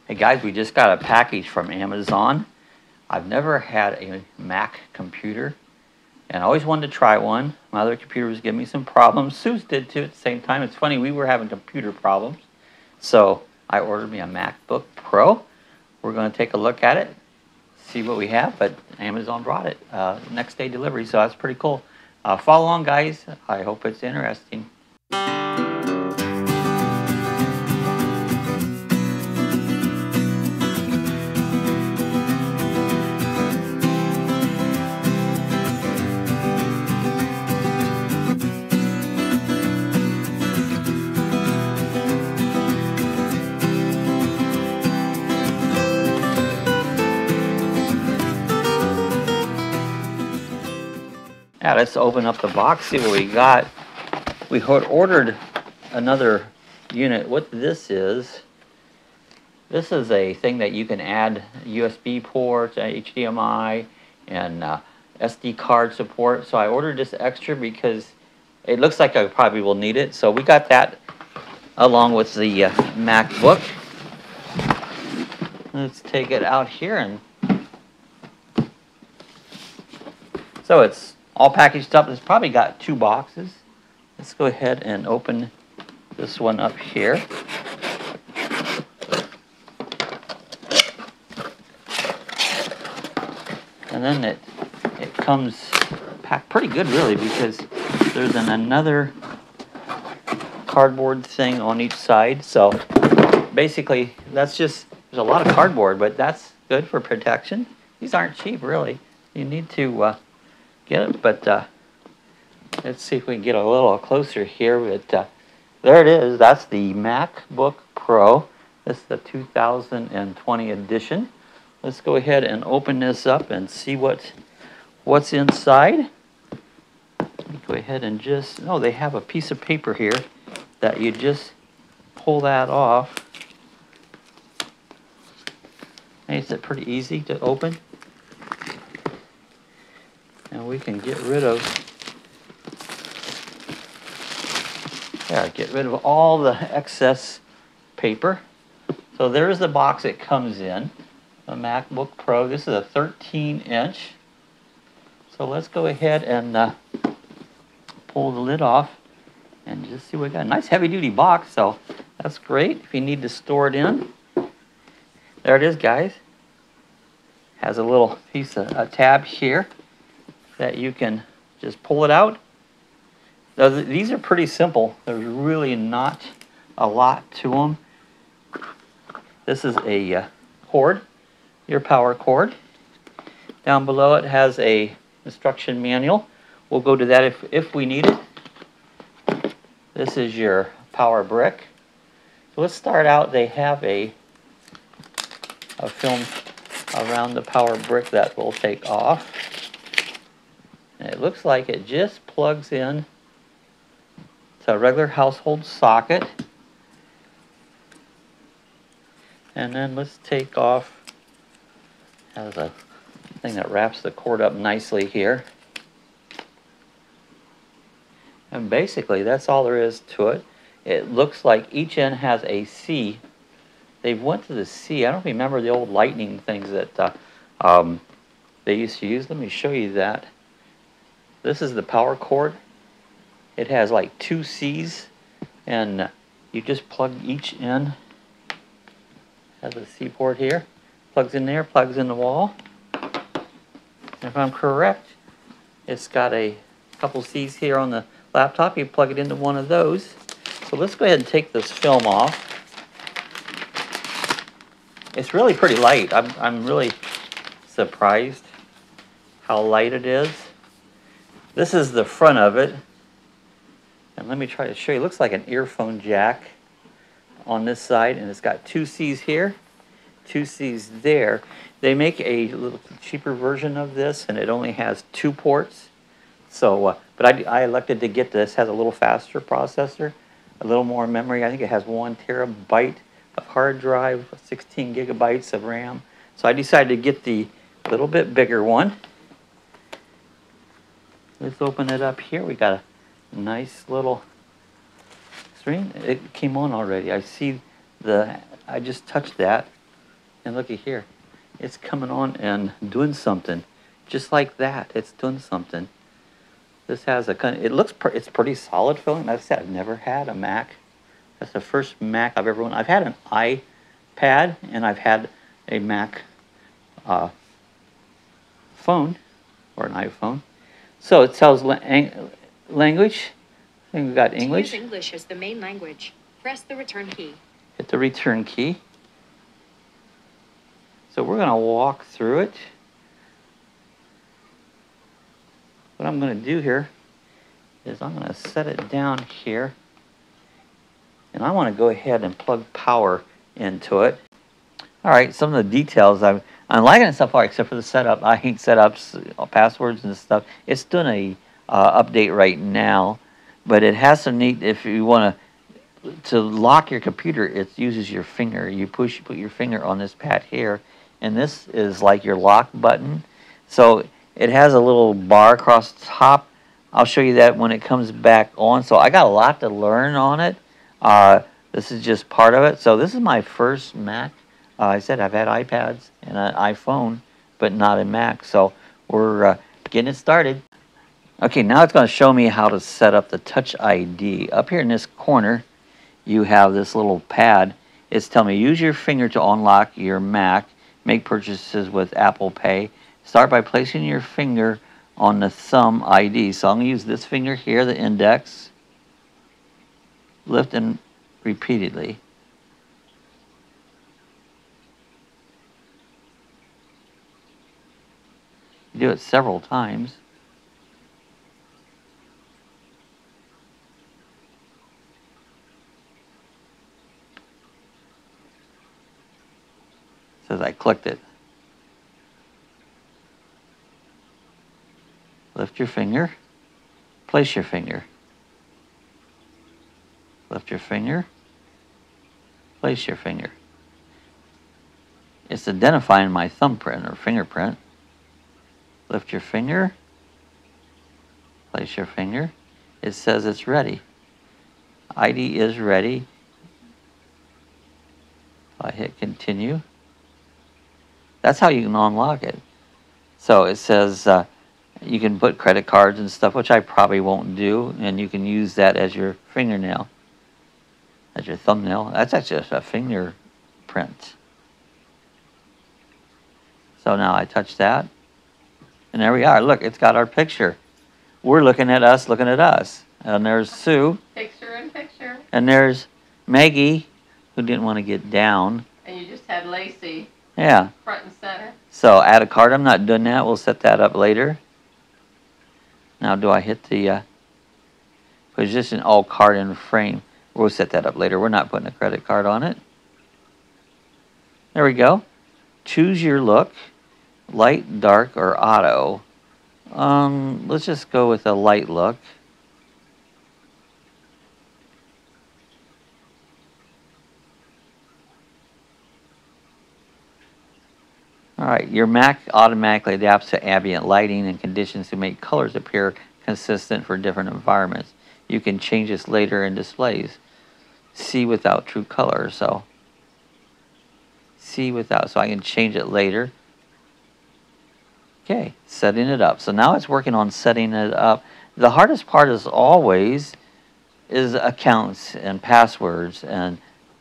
Hey guys, we just got a package from Amazon. I've never had a Mac computer and I always wanted to try one. My other computer was giving me some problems. Sue's did too at the same time. It's funny, we were having computer problems. So I ordered me a MacBook Pro. We're going to take a look at it, see what we have, but Amazon brought it. Next day delivery, so that's pretty cool. Follow along, guys. I hope it's interesting. Yeah, let's open up the box, see what we got. We ordered another unit. What this is a thing that you can add USB ports, HDMI, and SD card support. So I ordered this extra because it looks like I probably will need it. So we got that along with the MacBook. Let's take it out here, and so it's all packaged up. It's probably got 2 boxes. Let's go ahead and open this one up here. And then it comes packed pretty good, really, because there's another cardboard thing on each side. So basically, that's just, there's a lot of cardboard, but that's good for protection. These aren't cheap, really. You need to get it, but let's see if we can get a little closer here. But there it is. That's the MacBook Pro. This is the 2020 edition. Let's go ahead and open this up and see what's inside. Go ahead and just, oh, they have a piece of paper here that you just pull that off. Makes it pretty easy to open. And we can get rid of, get rid of all the excess paper. So there's the box it comes in, the MacBook Pro. This is a 13-inch. So let's go ahead and pull the lid off and just see what we got. A nice heavy-duty box, so that's great if you need to store it in. There it is, guys. Has a little piece of a tab here that you can just pull it out. Now, these are pretty simple. There's really not a lot to them. This is a cord, your power cord. Down below it has a instruction manual. We'll go to that if we need it. This is your power brick. So let's start out. They have a film around the power brick that we'll take off. And it looks like it just plugs in to a regular household socket. And then let's take off, has a thing that wraps the cord up nicely here. And basically that's all there is to it. It looks like each end has a C. They've went to the C. I don't remember the old lightning things that they used to use. Let me show you that. This is the power cord. It has like 2 C's, and you just plug each in. Has a C port here. Plugs in there, plugs in the wall. If I'm correct, it's got a couple C's here on the laptop. You plug it into one of those. So let's go ahead and take this film off. It's really pretty light. I'm really surprised how light it is. This is the front of it. And let me try to show you. It looks like an earphone jack on this side, and it's got 2 C's here, 2 C's there. They make a little cheaper version of this, and it only has 2 ports. So, but I elected to get this. It has a little faster processor, a little more memory. I think it has 1 terabyte of hard drive, 16 gigabytes of RAM. So I decided to get the little bit bigger one. Let's open it up here. We got a nice little screen. It came on already. I see I just touched that. And looky here. It's coming on and doing something. Just like that. It's doing something. This has a kind of, it's pretty solid feeling. Like I said, I've never had a Mac. That's the first Mac I've ever owned. I've had an iPad and I've had a Mac phone or an iPhone. So it tells language. I think we've got English. To use English as the main language, press the return key. Hit the return key. So we're going to walk through it. What I'm going to do here is I'm going to set it down here. And I want to go ahead and plug power into it. All right, some of the details I'm liking it so far, except for the setup. I hate setups, passwords and stuff. It's doing a update right now, but it has some neat. If you want to lock your computer, it uses your finger. You put your finger on this pad here, and this is like your lock button. So it has a little bar across the top. I'll show you that when it comes back on. So I got a lot to learn on it. This is just part of it. So this is my first Mac. I said I've had iPads and an iPhone, but not a Mac. So we're getting it started. Okay, now it's going to show me how to set up the Touch ID. Up here in this corner, you have this little pad. It's telling me use your finger to unlock your Mac. Make purchases with Apple Pay. Start by placing your finger on the thumb ID. So I'm going to use this finger here, the index. Lift and repeatedly. You do it several times. It says I clicked it. Lift your finger. Place your finger. Lift your finger. Place your finger. It's identifying my thumbprint or fingerprint. Lift your finger. Place your finger. It says it's ready. ID is ready. I hit continue. That's how you can unlock it. So it says you can put credit cards and stuff, which I probably won't do, and you can use that as your fingernail, as your thumbnail. That's actually just a fingerprint. So now I touch that, and there we are. Look, it's got our picture. We're looking at us, looking at us. And there's Sue. Picture in picture. And there's Maggie, who didn't want to get down. And you just had Lacey. Yeah. Front and center. So add a card. I'm not doing that. We'll set that up later. Now do I hit the position all card in frame? We'll set that up later. We're not putting a credit card on it. There we go. Choose your look. Light, dark, or auto. Let's just go with a light look. Alright, your Mac automatically adapts to ambient lighting and conditions to make colors appear consistent for different environments. You can change this later in displays. See without true color, so see without, so I can change it later. Okay, setting it up. So now it's working on setting it up. The hardest part is always accounts and passwords, and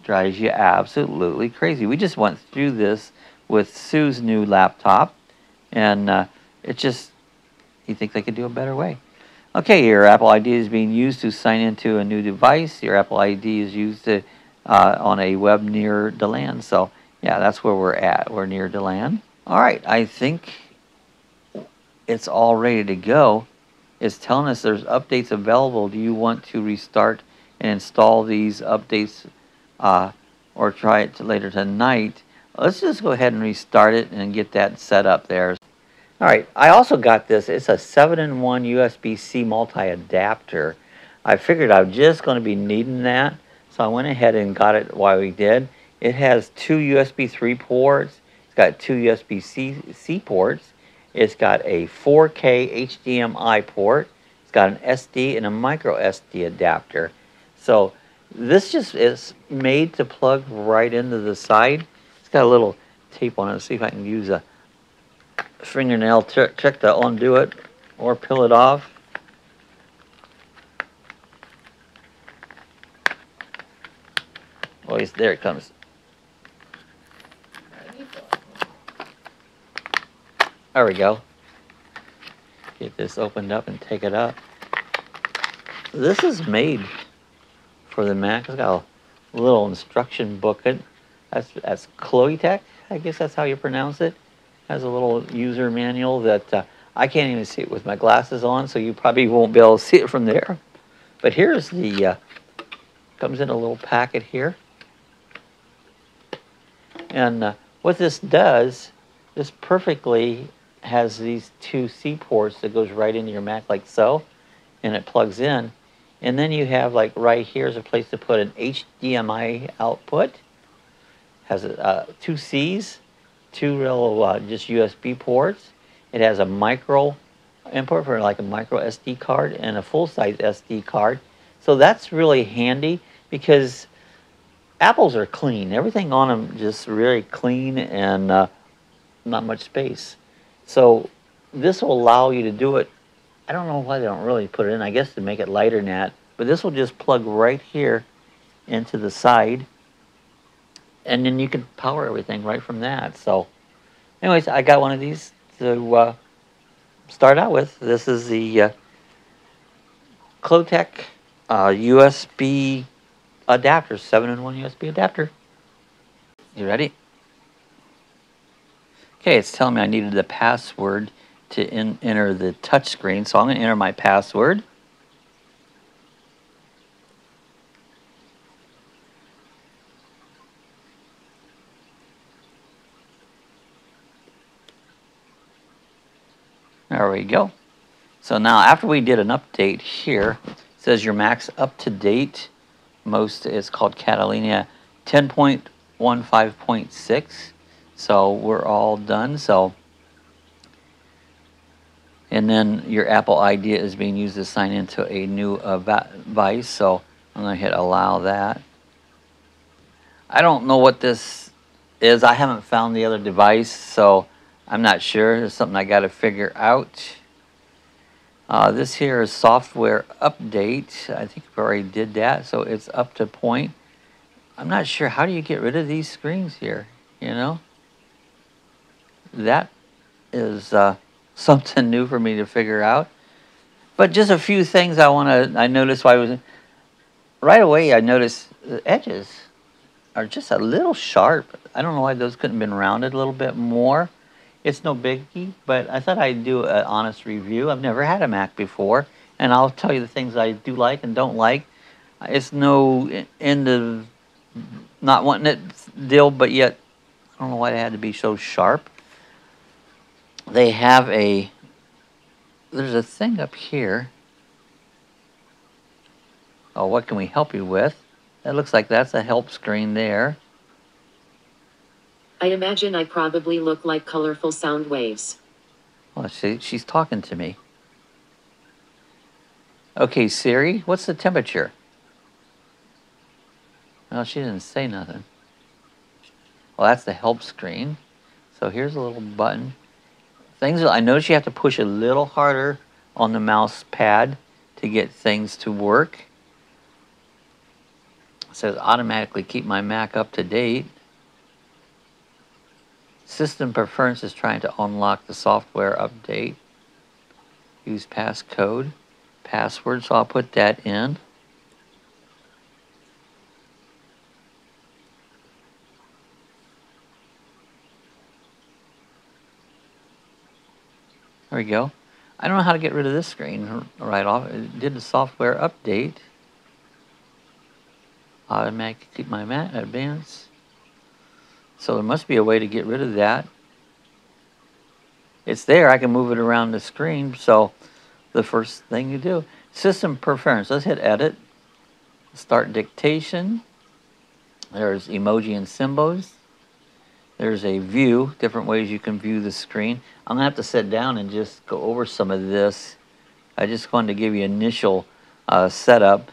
drives you absolutely crazy. We just went through this with Sue's new laptop, and it just, you think they could do a better way. Okay, your Apple ID is being used to sign into a new device. Your Apple ID is used to, on a web near DeLand. So yeah, that's where we're at. We're near DeLand. All right, I think it's all ready to go. It's telling us there's updates available. Do you want to restart and install these updates or try it later tonight? Let's just go ahead and restart it and get that set up there. All right, I also got this. It's a 7-in-1 USB-C multi-adapter. I figured I was just going to be needing that, so I went ahead and got it while we did. It has 2 USB 3 ports. It's got 2 USB-C ports. It's got a 4K HDMI port. It's got an SD and a micro SD adapter. So this just is made to plug right into the side. It's got a little tape on it. See if I can use a fingernail trick to undo it or peel it off. Oh, there it comes. There we go. Get this opened up and take it up. This is made for the Mac. It's got a little instruction booklet. That's Cloetech, I guess that's how you pronounce it. Has a little user manual that I can't even see it with my glasses on, so you probably won't be able to see it from there. But here's the, comes in a little packet here. And what this does, this perfectly has these two C ports that goes right into your Mac like so, and it plugs in. And then you have, like, right here is a place to put an HDMI output. Has two C's, two real just USB ports. It has a micro input for like a micro SD card and a full-size SD card. So that's really handy because Apples are clean. Everything on them just really clean and not much space. So this will allow you to do it. I don't know why they don't really put it in. I guess to make it lighter than that. But this will just plug right here into the side. And then you can power everything right from that. So anyways, I got one of these to start out with. This is the Cloetech USB adapter, 7-in-1 USB adapter. You ready? Okay, it's telling me I needed the password to enter the touch screen, so I'm going to enter my password. There we go. So now after we did an update here, it says your Mac's up to date. Most is called Catalina 10.15.6. So we're all done. So, and then your Apple ID is being used to sign into a new device. So I'm going to hit allow that. I don't know what this is. I haven't found the other device, so I'm not sure. It's something I got to figure out. This here is software update. I think we already did that, so it's up to point. I'm not sure. How do you get rid of these screens here? You know, that is something new for me to figure out. But just a few things I noticed while I was right away. I noticed the edges are just a little sharp. I don't know why those couldn't have been rounded a little bit more. It's no biggie, but I thought I'd do an honest review. I've never had a Mac before, and I'll tell you the things I do like and don't like. It's no end of not wanting it deal, but yet I don't know why they had to be so sharp. They have there's a thing up here. Oh, what can we help you with? That looks like that's a help screen there. I imagine I probably look like colorful sound waves. Well, she's talking to me. Okay, Siri, what's the temperature? Well, she didn't say nothing. Well, that's the help screen. So here's a little button. I notice you have to push a little harder on the mouse pad to get things to work. It says automatically keep my Mac up to date. System preference is trying to unlock the software update. Use passcode, password, so I'll put that in. There we go. I don't know how to get rid of this screen right off. It did the software update. Automatically keep my Mac advance. So there must be a way to get rid of that. It's there. I can move it around the screen. So the first thing you do, system preference. Let's hit edit. Start dictation. There's emoji and symbols. There's a view, different ways you can view the screen. I'm going to have to sit down and just go over some of this. I just wanted to give you initial setup.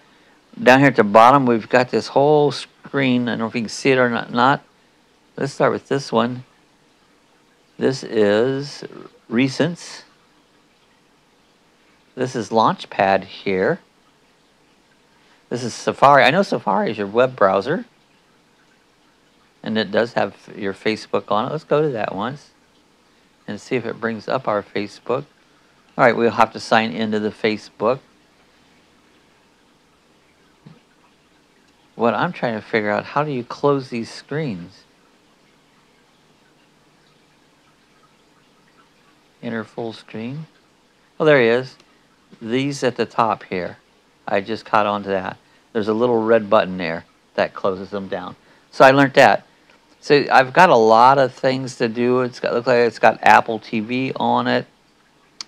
Down here at the bottom, we've got this whole screen. I don't know if you can see it or not. Let's start with this one. This is Recents. This is Launchpad here. This is Safari. I know Safari is your web browser. And it does have your Facebook on it. Let's go to that once and see if it brings up our Facebook. All right, we'll have to sign into the Facebook. What I'm trying to figure out, how do you close these screens? Enter full screen. Oh, there he is. These at the top here. I just caught on to that. There's a little red button there that closes them down. So I learned that. So I've got a lot of things to do. Looks like it's got Apple TV on it.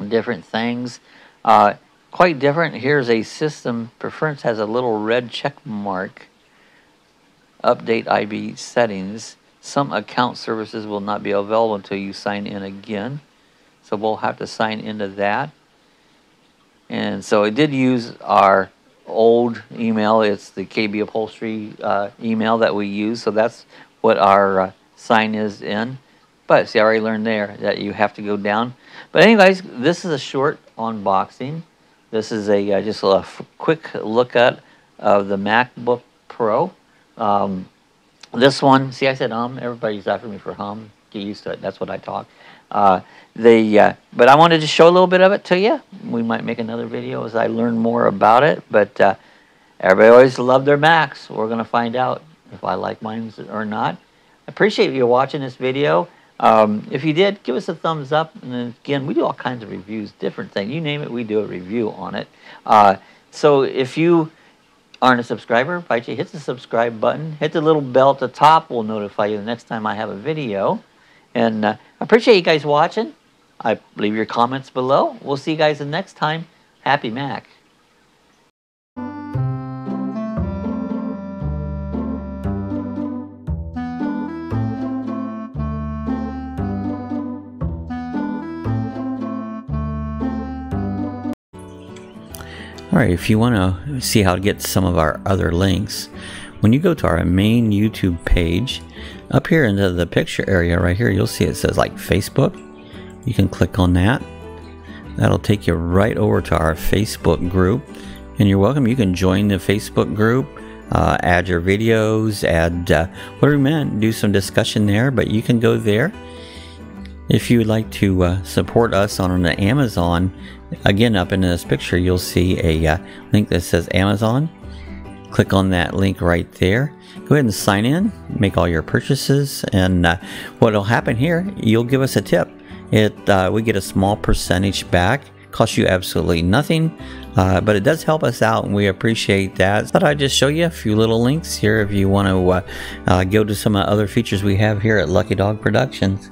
Different things. Quite different. Here's a system preference. Has a little red check mark. Update IB settings. Some account services will not be available until you sign in again. So we'll have to sign into that. And so it did use our old email. It's the KB Upholstery email that we use. So that's what our sign is in. But see, I already learned there that you have to go down. But anyways, this is a short unboxing. This is a just a quick look at of the MacBook Pro. This one, see, I said everybody's after me for get used to it. That's what I talk. But I wanted to show a little bit of it to you. We might make another video as I learn more about it. But everybody always loved their Macs. We're going to find out if I like mine or not. I appreciate you watching this video. If you did, give us a thumbs up. And then again, we do all kinds of reviews, different things. You name it, we do a review on it. So if you aren't a subscriber, I invite you hit the subscribe button. Hit the little bell at the top. We'll notify you the next time I have a video. And I appreciate you guys watching. Leave your comments below. We'll see you guys the next time. Happy Mac. Alright, if you want to see how to get some of our other links, when you go to our main YouTube page, up here into the picture area right here, you'll see it says like Facebook. You can click on that. That'll take you right over to our Facebook group. And you're welcome. You can join the Facebook group, add your videos, add whatever you meant, do some discussion there, but you can go there. If you would like to support us on the Amazon, again, up in this picture, you'll see a link that says Amazon. Click on that link right there. Go ahead and sign in, make all your purchases, and what will happen here, you'll give us a tip. We get a small percentage back. Costs you absolutely nothing, but it does help us out, and we appreciate that. But I just show you a few little links here if you want to go to some other features we have here at Lucky Dog Productions.